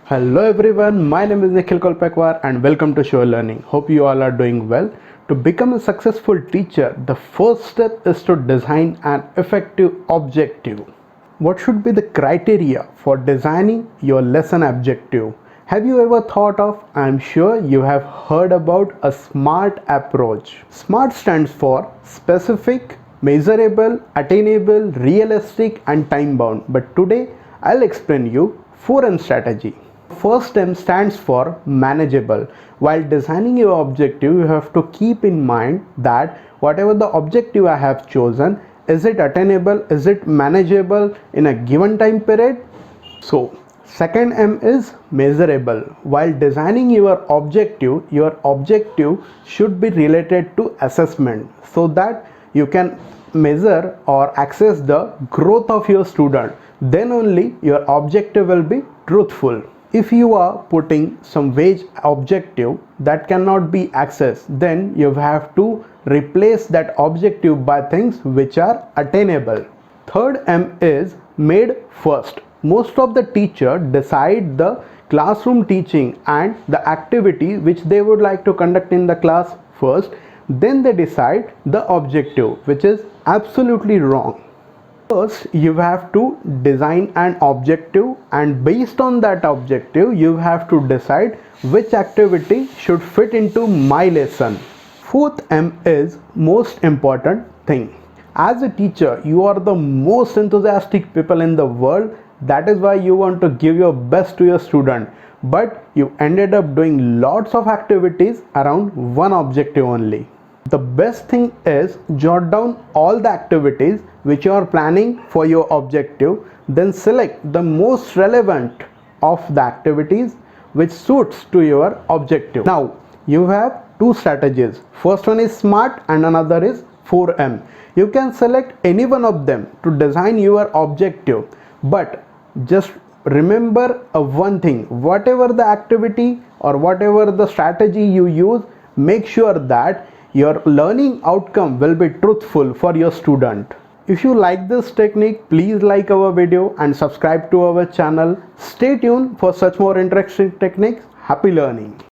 Hello everyone, my name is Nikhil Kolpakwar and welcome to Sure Learning. Hope you all are doing well. To become a successful teacher, the first step is to design an effective objective. What should be the criteria for designing your lesson objective? Have you ever thought of, I'm sure you have heard about a SMART approach. SMART stands for specific, measurable, attainable, realistic and time bound. But today I'll explain you 4M strategy. First M stands for manageable. While designing your objective, you have to keep in mind that whatever the objective I have chosen, is it attainable, is it manageable in a given time period? So second M is measurable. While designing your objective should be related to assessment so that you can measure or access the growth of your student. Then only your objective will be truthful. If you are putting some vague objective that cannot be accessed, then you have to replace that objective by things which are attainable. Third M is made first. Most of the teachers decide the classroom teaching and the activity which they would like to conduct in the class first, then they decide the objective, which is absolutely wrong. First, you have to design an objective, and based on that objective, you have to decide which activity should fit into my lesson. Fourth M is most important thing. As a teacher, you are the most enthusiastic people in the world. That is why you want to give your best to your student. But you ended up doing lots of activities around one objective only. The best thing is jot down all the activities which you are planning for your objective, then select the most relevant of the activities which suits to your objective. Now you have two strategies. First one is SMART and another is 4M. You can select any one of them to design your objective, but just remember one thing: whatever the activity or whatever the strategy you use, make sure that your learning outcome will be truthful for your student. If you like this technique, please like our video and subscribe to our channel. Stay tuned for such more interesting techniques. Happy learning.